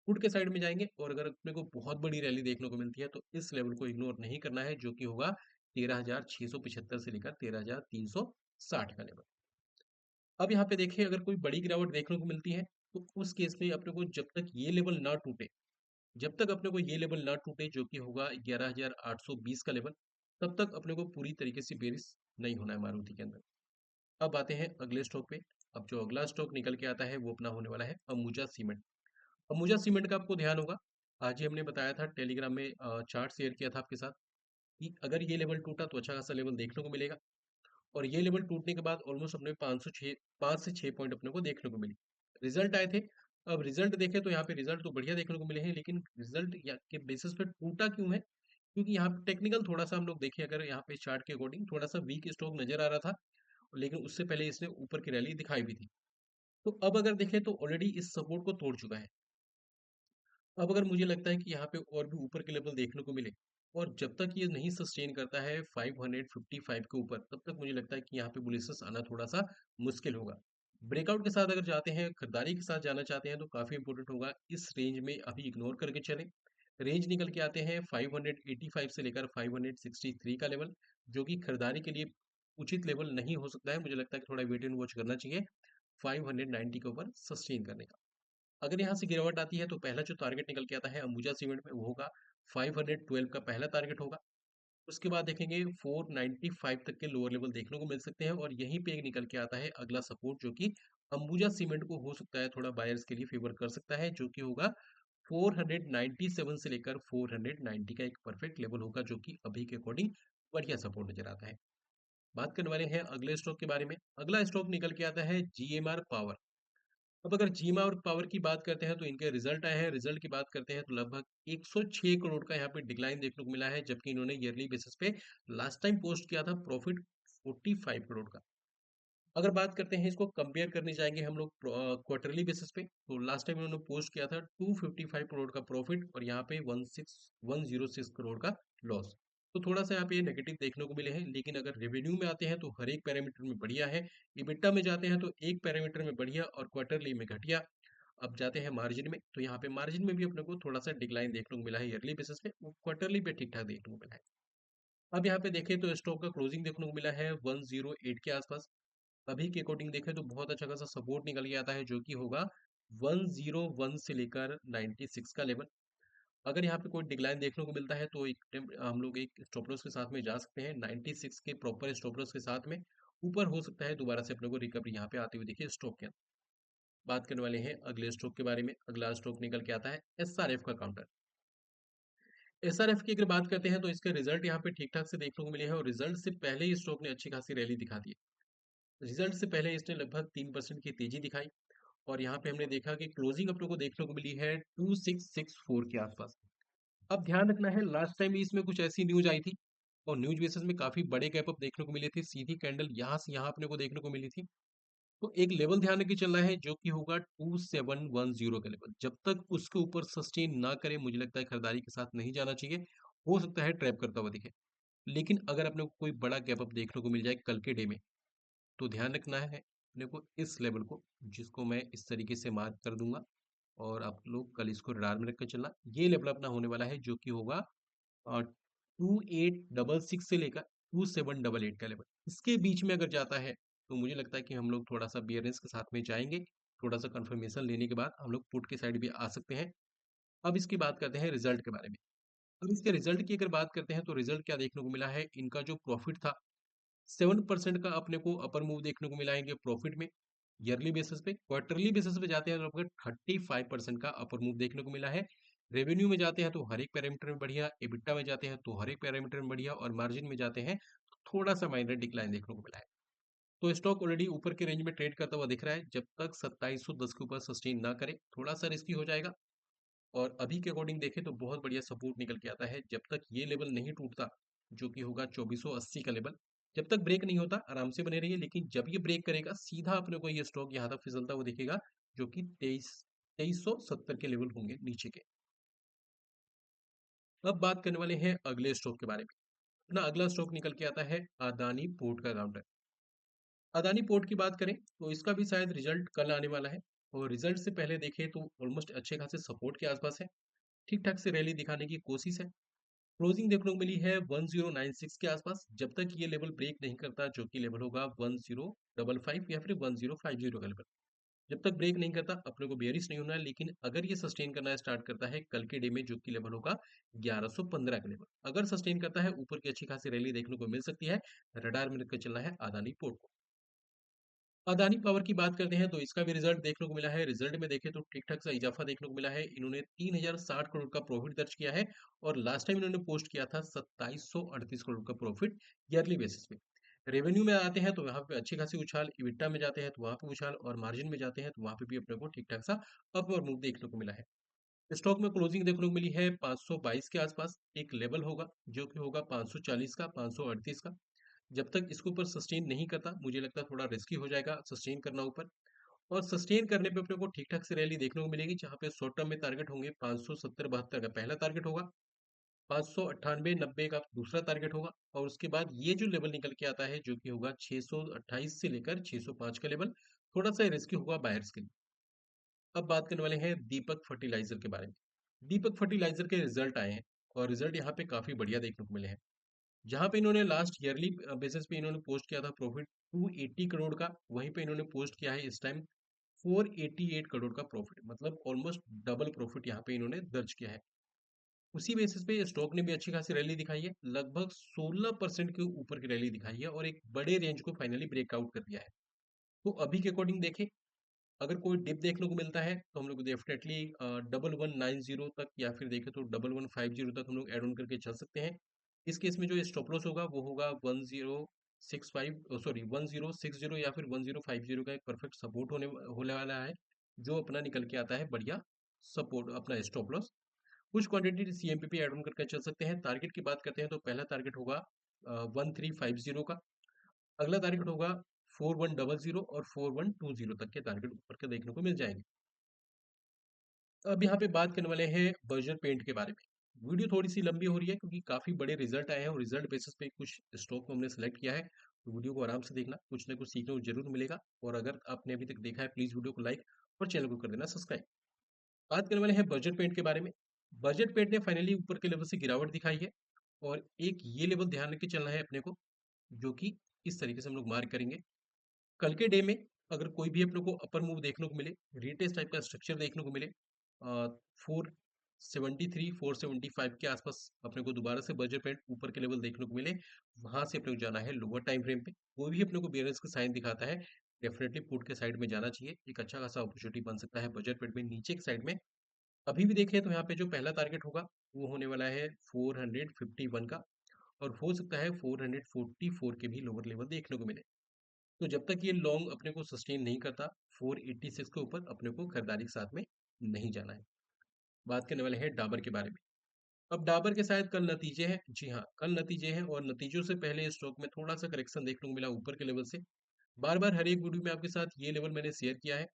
फुट के साइड में जाएंगे, और अगर अपने को बहुत बड़ी रैली देखने को मिलती है तो इस लेवल को इग्नोर नहीं करना है, जो कि होगा 13,675 से लेकर 13,360 का लेवल। अब यहाँ पे देखिए अगर कोई बड़ी गिरावट देखने को मिलती है तो उस केस में अपने को जब तक ये लेवल ना टूटे, जब तक अपने को ये लेवल ना टूटे जो कि होगा 11,820 का लेवल, तब तक अपने को पूरी तरीके से बेरिश नहीं होना है मारुति के अंदर। अब आते हैं अगले स्टॉक पे। अब जो अगला स्टॉक निकल के आता है वो अपना होने वाला है अंबुजा सीमेंट। अंबुजा सीमेंट का आपको ध्यान होगा, आज ही हमने बताया था टेलीग्राम में, चार्ट शेयर किया था आपके साथ कि अगर ये लेवल टूटा तो अच्छा खासा लेवल देखने को मिलेगा। और ये लेवल टूटने के बाद ऑलमोस्ट अपने 5 से 6 पॉइंट अपने को देखने को मिले। रिजल्ट आए थे। अब रिजल्ट देखें तो यहाँ पे रिजल्ट तो बढ़िया देखने को मिले हैं, लेकिन रिजल्ट के बेसिस पे टूटा क्यों है? क्योंकि यहाँ पे टेक्निकल थोड़ा सा हम लोग देखें, अगर यहाँ पे चार्ट के अकॉर्डिंग थोड़ा सा वीक स्टॉक नजर आ रहा था, लेकिन उससे पहले इसने ऊपर की रैली दिखाई भी थी। तो अब अगर देखें तो ऑलरेडी इस सपोर्ट को तोड़ चुका है। अब अगर मुझे लगता है कि यहाँ पे और भी ऊपर के लेवल देखने को मिले, और जब तक ये नहीं सस्टेन करता है 555 के ऊपर, तब तक मुझे लगता है कि यहाँ पे बुलिसिस आना थोड़ा सा मुश्किल होगा। ब्रेकआउट के साथ अगर जाते हैं, खरीदारी के साथ जाना चाहते हैं तो काफी इंपॉर्टेंट होगा इस रेंज में अभी इग्नोर करके चलें। रेंज निकल के आते हैं 585 से लेकर 563 का लेवल, जो कि खरीदारी के लिए उचित लेवल नहीं हो सकता है। मुझे लगता है कि थोड़ा वेट एंड वॉच करना चाहिए 590 के ऊपर सस्टेन करने का। अगर यहाँ से गिरावट आती है तो पहला जो टारगेट निकल के आता है अंबुजा सीमेंट में वो होगा 512 का पहला टारगेट होगा। उसके बाद देखेंगे 495 तक के लोअर लेवल देखने को मिल सकते हैं, और यहीं पे एक निकल के आता है अगला सपोर्ट, जो कि अंबुजा सीमेंट को हो सकता है थोड़ा बायर्स के लिए फेवर कर सकता है, जो कि होगा 497 से लेकर 490 का एक परफेक्ट लेवल होगा, जो कि अभी के अकॉर्डिंग बढ़िया सपोर्ट नजर आता है। बात करने वाले हैं अगले स्टॉक के बारे में। अगला स्टॉक निकल के आता है जीएमआर पावर। अब अगर जीमा और पावर की बात करते हैं तो इनके रिजल्ट आए हैं। रिजल्ट की बात करते हैं तो लगभग 106 करोड़ का यहाँ पे डिक्लाइन देखने को मिला है, जबकि इन्होंने ईयरली बेसिस पे लास्ट टाइम पोस्ट किया था प्रॉफिट 45 करोड़ का। अगर बात करते हैं इसको कंपेयर करने जाएंगे हम लोग क्वार्टरली बेसिस पे, तो लास्ट टाइम इन्होंने पोस्ट किया था 255 करोड़ का प्रॉफिट, और यहाँ पे 106 करोड़ का लॉस। तो थोड़ा सा यहाँ पे नेगेटिव देखने को मिले हैं, लेकिन अगर रेवेन्यू में आते हैं तो हर एक पैरामीटर में बढ़िया है। इबिट्टा में जाते हैं तो एक पैरामीटर में बढ़िया और क्वार्टरली में घटिया। अब जाते हैं मार्जिन में, तो यहाँ पे मार्जिन में भी अपने को थोड़ा सा डिक्लाइन देखने को मिला है ईयरली बेसिस पे, वो क्वार्टरली पे ठीक ठाक देखने को मिला है। अब यहाँ पे देखें तो स्टॉक का क्लोजिंग देखने को मिला है 108 के आसपास। अभी के अकॉर्डिंग देखें तो बहुत अच्छा खासा सपोर्ट निकल के आता है, जो कि होगा 101 से लेकर 96 का लेवल। अगर यहाँ पे कोई डिक्लाइन देखने को मिलता है तो एक हम लोग एक स्टॉप लॉस के साथ में जा सकते हैं 96 के प्रॉपर स्टॉप लॉस के साथ में। ऊपर हो सकता है दोबारा से अपने को रिकवरी यहाँ पे आते हुए देखिए स्टॉक के अंदर। बात करने वाले हैं अगले स्टॉक के बारे में। अगला स्टॉक निकल के आता है एसआरएफ का काउंटर। एसआरएफ की अगर बात करते हैं तो इसके रिजल्ट यहाँ पे ठीक ठाक से देखने को मिले हैं और रिजल्ट से पहले ही स्टॉक ने अच्छी खासी रैली दिखा दी है। रिजल्ट से पहले इसने लगभग 3% की तेजी दिखाई और यहाँ पे हमने देखा कि क्लोजिंग अपने को देखने को मिली है 2664 के आसपास। अब ध्यान रखना है लास्ट टाइम भी इसमें कुछ ऐसी न्यूज आई थी और न्यूज बेसिस में काफी बड़े गैप अप देखने को मिले थे। सीधी कैंडल यहाँ से यहाँ अपने को देखने को मिली थी। तो एक लेवल ध्यान रखिए चलना है जो कि होगा 2710 का लेवल। जब तक उसके ऊपर सस्टेन ना करे मुझे लगता है खरीदारी के साथ नहीं जाना चाहिए। हो सकता है ट्रैप करता हुआ दिखे। लेकिन अगर अपने को कोई बड़ा गैप अप देखने को मिल जाए कल के डे में तो ध्यान रखना है अपने को इस लेवल को, जिसको मैं इस तरीके से मार्क कर दूंगा और आप लोग कल इसको रडार में रखकर चलना। ये लेवल अपना होने वाला है जो कि होगा 2866 से लेकर 2788 का लेवल। इसके बीच में अगर जाता है तो मुझे लगता है कि हम लोग थोड़ा सा बियरेंस के साथ में जाएंगे। थोड़ा सा कंफर्मेशन लेने के बाद हम लोग पुट के साइड भी आ सकते हैं। अब इसकी बात करते हैं रिजल्ट के बारे में। अब इसके रिजल्ट की अगर बात करते हैं तो रिजल्ट क्या देखने को मिला है, इनका जो प्रॉफिट था 7% का अपने को अपर मूव देखने को मिला है इनके प्रॉफिट में ईयरली बेसिस पे। क्वार्टरली बेसिस पे जाते हैं तो लगभग 35% का अपर मूव देखने को मिला है। रेवेन्यू में जाते हैं तो हर एक पैरामीटर में बढ़िया, एबिटा में जाते हैं तो हर एक पैरामीटर में बढ़िया और मार्जिन में जाते हैं तो थोड़ा सा माइनर डिक्लाइन देखने को मिला है। तो स्टॉक ऑलरेडी ऊपर के रेंज में ट्रेड करता हुआ दिख रहा है। जब तक 2710 के ऊपर सस्टेन ना करे थोड़ा सा रिस्की हो जाएगा। और अभी के अकॉर्डिंग देखें तो बहुत बढ़िया सपोर्ट निकल के आता है जब तक ये लेवल नहीं टूटता, जो कि होगा 2480 का लेवल। जब तक ब्रेक नहीं होता आराम से बने रहिए, लेकिन जब ये ब्रेक करेगा सीधा अपने को ये स्टॉक यहाँ तक फिसलता हुआ दिखेगा, जो कि 2370 के लेवल होंगे नीचे के। अब बात करने वाले हैं अगले स्टॉक के बारे में। अपना अगला स्टॉक निकल के आता है अदानी पोर्ट का काउंटर। अदानी पोर्ट की बात करें तो इसका भी शायद रिजल्ट कल आने वाला है और रिजल्ट से पहले देखें तो ऑलमोस्ट अच्छे खासे सपोर्ट के आसपास है। ठीक ठाक से रैली दिखाने की कोशिश है। क्लोजिंग देखने को मिली है 1096 के आसपास। जब तक ये लेवल ब्रेक नहीं करता जो कि लेवल होगा 1055 या फिर 1050 का लेवल, जब तक ब्रेक नहीं करता अपने को बेयरिश नहीं होना है। लेकिन अगर ये सस्टेन करना स्टार्ट करता है कल के डे में जो कि लेवल होगा 1115 का लेवल, अगर सस्टेन करता है ऊपर की अच्छी खासी रैली देखने को मिल सकती है। रडार में रखकर चलना है अदानी पोर्ट को। अदानी पावर की बात करते हैं तो इसका भी रिजल्ट देखने को मिला है। रिजल्ट में देखें तो ठीक ठाक सा इजाफा देखने को मिला है। इन्होंने 3060 करोड़ का प्रॉफिट दर्ज किया है और लास्ट टाइम इन्होंने पोस्ट किया था 2738 करोड़ का प्रॉफिट ईयरली बेसिस पे। रेवेन्यू में आते हैं तो यहाँ पे अच्छी खासी उछाल, इबिटा में जाते हैं तो वहाँ पे उछाल और मार्जिन में जाते हैं तो वहाँ पे भी अपने को ठीक ठाक सा अपवर्ड मूव देखने को मिला है। स्टॉक में क्लोजिंग देखने को मिली है 522 के आसपास। एक लेवल होगा जो कि होगा 540 का, 538 का। जब तक इसके ऊपर सस्टेन नहीं करता मुझे लगता है थोड़ा रिस्की हो जाएगा सस्टेन करना ऊपर। और सस्टेन करने पे अपने को ठीक ठाक से रैली देखने को मिलेगी जहां पे शॉर्ट टर्म में टारगेट होंगे 570-72 का पहला टारगेट होगा, 598-90 का दूसरा टारगेट होगा और उसके बाद ये जो लेवल निकल के आता है जो कि होगा 628 से लेकर 605 का लेवल, थोड़ा सा रिस्की होगा बायर्स के लिए। अब बात करने वाले हैं दीपक फर्टिलाइजर के बारे में। दीपक फर्टिलाइजर के रिजल्ट आए हैं और रिजल्ट यहाँ पे काफी बढ़िया देखने को मिले हैं। जहाँ पे इन्होंने लास्ट ईयरली बेसिस पे इन्होंने पोस्ट किया था प्रॉफिट 280 करोड़ का, वहीं पे इन्होंने पोस्ट किया है इस टाइम 488 करोड़ का प्रॉफिट, मतलब ऑलमोस्ट डबल प्रॉफिट यहाँ पे इन्होंने दर्ज किया है। उसी बेसिस पे स्टॉक ने भी अच्छी खासी रैली दिखाई है, लगभग 16% के ऊपर की रैली दिखाई है और एक बड़े रेंज को फाइनली ब्रेकआउट कर दिया है। तो अभी के अकॉर्डिंग देखें अगर कोई डिप देखने को मिलता है तो हम लोग डेफिनेटली 1190 तक या फिर देखें तो 1150 तक हम लोग एड ऑन करके चल सकते हैं। इस केस में जो स्टॉप लॉस होगा वो होगा 1065, सॉरी 1060 या फिर 1050 का एक परफेक्ट सपोर्ट होने वाला है, जो अपना निकल के आता है बढ़िया सपोर्ट अपना स्टॉप लॉस। कुछ क्वांटिटी सीएमपी ऐड ऑन करके चल सकते हैं। टारगेट की बात करते हैं तो पहला टारगेट होगा 1350 का, अगला टारगेट होगा 4100 और 4120 तक के टारगेट ऊपर के देखने को मिल जाएंगे। अब यहाँ पे बात करने वाले हैं बर्जर पेंट के बारे में। वीडियो थोड़ी सी लंबी हो रही है क्योंकि काफी बड़े रिजल्ट आए हैं और रिजल्ट बेसिस पे कुछ स्टॉक को हमने सेलेक्ट किया है। तो वीडियो को आराम से देखना, कुछ ना कुछ सीखने को जरूर मिलेगा। और अगर आपने अभी तक देखा है प्लीज वीडियो को लाइक और चैनल को कर देना सब्सक्राइब। बात करने वाले हैं बजट पेंट के बारे में। बजट पेंट ने फाइनली ऊपर के लेवल से गिरावट दिखाई है और एक ये लेवल ध्यान रख के चलना है अपने को, जो कि इस तरीके से हम लोग मार्क करेंगे। कल के डे में अगर कोई भी अपने को अपर मूव देखने को मिले, रिटेस्ट टाइप का स्ट्रक्चर देखने को मिले, 473 475 के आसपास अपने को दोबारा से बजट पॉइंट ऊपर के लेवल देखने को मिले, वहां से अपने को जाना है लोअर टाइम फ्रेम पे। कोई भी अपने को बियरनेस का साइन दिखाता है, डेफिनेटली पुट के साइड में जाना चाहिए। एक अच्छा खासा अपॉर्चुनिटी बन सकता है बजट पॉइंट में नीचे की साइड में। अभी भी देखें तो यहाँ पे जो पहला टारगेट होगा वो होने वाला है 451 का, और हो सकता है 444 के भी लोअर लेवल देखने को मिले। तो जब तक ये लॉन्ग अपने को सस्टेन नहीं करता 486 के ऊपर, अपने को खरीदारी के साथ में नहीं जाना है। बात करने वाले हैं डाबर के बारे में। अब डाबर के शायद कल नतीजे हैं, जी हाँ कल नतीजे हैं, और नतीजों से पहले स्टॉक में थोड़ा सा करेक्शन देखने को मिला ऊपर के लेवल से। बार बार हर एक वीडियो में आपके साथ ये लेवल मैंने शेयर किया है,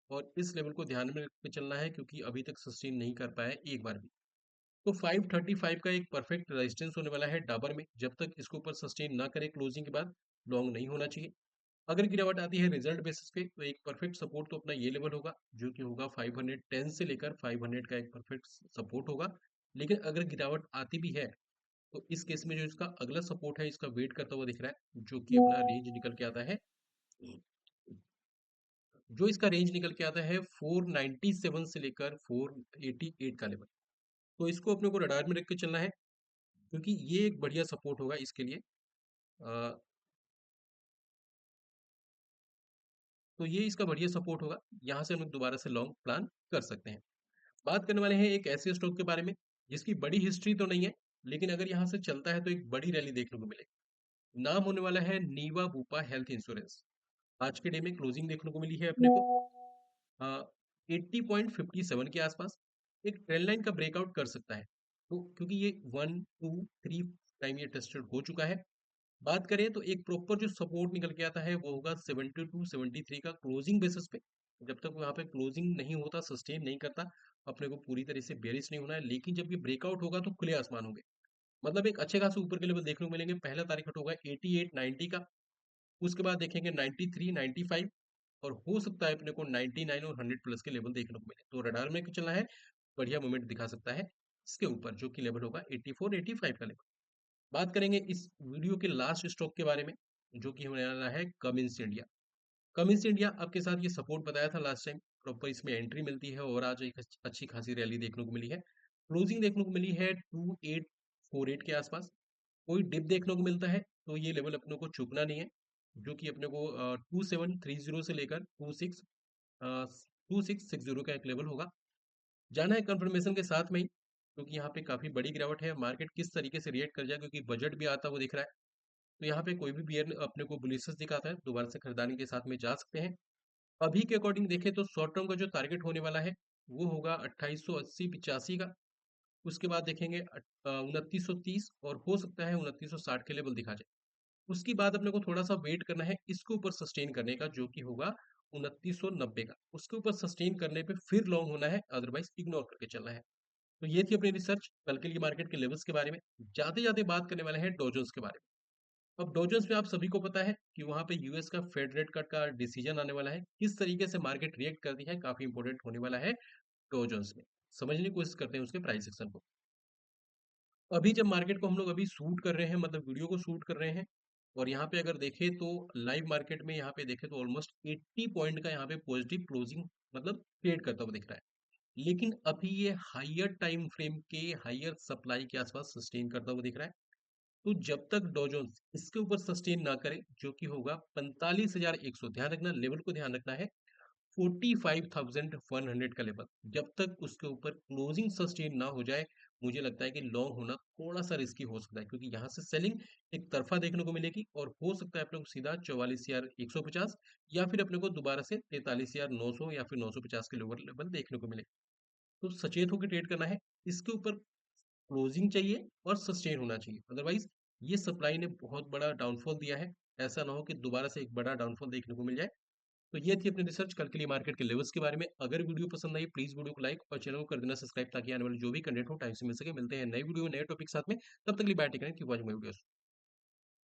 और इस लेवल को ध्यान में रख के चलना है क्योंकि अभी तक सस्टेन नहीं कर पाया है एक बार भी। तो 535 का एक परफेक्ट रेजिस्टेंस होने वाला है डाबर में, जब तक इसके ऊपर सस्टेन ना करे क्लोजिंग के बाद लॉन्ग नहीं होना चाहिए। अगर गिरावट आती है रिजल्ट बेसिस पे तो एक परफेक्ट सपोर्ट तो अपना ये लेवल होगा, जो कि होगा 510 से लेकर 500 का एक परफेक्ट सपोर्ट होगा। लेकिन अगर गिरावट आती भी है तो इस केस में जो इसका अगला सपोर्ट है इसका वेट करता हुआ दिख रहा है, जो कि अपना रेंज निकल के आता है, जो इसका रेंज निकल के आता है 497 से लेकर 488 का लेवल। तो इसको अपने को रडार में रख के चलना है, क्योंकि ये एक बढ़िया सपोर्ट होगा इसके लिए। अ, तो ये इसका बढ़िया सपोर्ट होगा, यहाँ से हम लोग दोबारा से लॉन्ग प्लान कर सकते हैं। बात करने वाले हैं एक ऐसे स्टॉक के बारे में जिसकी बड़ी हिस्ट्री तो नहीं है, लेकिन अगर यहाँ से चलता है तो एक बड़ी रैली देखने को मिलेगी। नाम होने वाला है नीवा बूपा हेल्थ इंश्योरेंस। आज के डे में क्लोजिंग देखने को मिली है अपने को 80.57 के आसपास। एक ट्रेंड लाइन का ब्रेकआउट कर सकता है, तो क्योंकि ये 1 2 3 टाइम ये टेस्टेड हो चुका है। बात करें तो एक प्रॉपर जो सपोर्ट निकल के आता है वो होगा 72 73 का क्लोजिंग बेसिस पे। जब तक वहां पे क्लोजिंग नहीं होता, सस्टेन नहीं करता, अपने को पूरी तरह से बेरिश नहीं होना है। लेकिन जब ये ब्रेकआउट होगा तो खुले आसमान होंगे, मतलब एक अच्छे खासे ऊपर के लेवल देखने को मिलेंगे। पहला टारगेट होगा 88 90 का, उसके बाद देखेंगे 93 95, और हो सकता है अपने को 99 और 100 प्लस के लेवल देखने को मिले। तो रडार में चलना है, बढ़िया मूवमेंट दिखा सकता है इसके ऊपर, जो कि लेवल होगा 84 85 का लेवल। बात करेंगे इस वीडियो के लास्ट स्टॉक के बारे में, जो कि होने वाला है कमिंस इंडिया। कमिंस इंडिया आपके साथ ये सपोर्ट बताया था लास्ट टाइम, प्रॉपर इसमें एंट्री मिलती है और आज एक अच्छी खासी रैली देखने को मिली है। क्लोजिंग देखने को मिली है 2848 के आसपास। कोई डिप देखने को मिलता है तो ये लेवल अपने को चूकना नहीं है, जो कि अपने को 2730 से लेकर 2660 का एक लेवल होगा। जाना है कंफर्मेशन के साथ में ही, क्योंकि यहाँ पे काफी बड़ी गिरावट है। मार्केट किस तरीके से रिएक्ट कर जाए, क्योंकि बजट भी आता हुआ दिख रहा है। तो यहाँ पे कोई भी बियर अपने को बुलिशेस दिखाता है, दोबारा से खरीदारी के साथ में जा सकते हैं। अभी के अकॉर्डिंग देखें तो शॉर्ट टर्म का जो टारगेट होने वाला है वो होगा 2880 85 का। उसके बाद देखेंगे 2930, और हो सकता है 2960 के लेवल दिखा जाए। उसके बाद अपने को थोड़ा सा वेट करना है इसके ऊपर सस्टेन करने का, जो कि होगा 2990 का। उसके ऊपर सस्टेन करने पे फिर लॉन्ग होना है, अदरवाइज इग्नोर करके चलना है। तो ये थी अपनी रिसर्च कल के लिए मार्केट के लेवल्स के बारे में। जाते जाते बात करने वाले हैं डॉजन्स के बारे में। अब डॉजन्स में आप सभी को पता है कि वहां पे यूएस का फेड रेट कट का डिसीजन आने वाला है। किस तरीके से मार्केट रिएक्ट करती है, काफी इंपॉर्टेंट होने वाला है डॉजन्स में। समझने की कोशिश करते हैं उसके प्राइस सेक्शन को। अभी जब मार्केट को हम लोग अभी शूट कर रहे हैं, मतलब वीडियो को शूट कर रहे हैं, और यहाँ पे अगर देखें तो लाइव मार्केट में यहाँ पे देखें तो ऑलमोस्ट 80 पॉइंट का यहाँ पे पॉजिटिव क्लोजिंग, मतलब ट्रेड करता हुआ दिख रहा है। लेकिन अभी ये हायर टाइम फ्रेम के हायर सप्लाई के आसपास सस्टेन करता हुआ दिख रहा है। तो जब तक डॉ जोन्स इसके ऊपर सस्टेन ना करे, जो कि होगा 45,100, ध्यान रखना लेवल को, ध्यान रखना है 45,100 का लेवल, जब तक उसके ऊपर क्लोजिंग सस्टेन ना हो जाए, मुझे लगता है कि लॉन्ग होना थोड़ा सा रिस्की हो सकता है, क्योंकि यहाँ से सेलिंग एक तरफा देखने को मिलेगी, और हो सकता है अपने को सीधा 44,150 या फिर अपने को दोबारा से 43,900 या फिर 950 के लोअर लेवल देखने को मिले। तो सचेत होकर ट्रेड करना है। इसके ऊपर क्लोजिंग चाहिए और सस्टेन होना चाहिए, अदरवाइज ये सप्लाई ने बहुत बड़ा डाउनफॉल दिया है। ऐसा ना हो कि दोबारा से एक बड़ा डाउनफॉल देखने को मिल जाए। तो ये थी अपनी रिसर्च कल के लिए मार्केट के लेवल्स के बारे में। अगर वीडियो पसंद आई प्लीज वीडियो को लाइक और चैनल को कर देना सब्सक्राइब, ताकि आने वाले जो भी कंटेंट हो टाइम से मिल सके। मिलते हैं नई वीडियो नए टॉपिक साथ में, तब तक के लिए bye take care, keep watching my videos.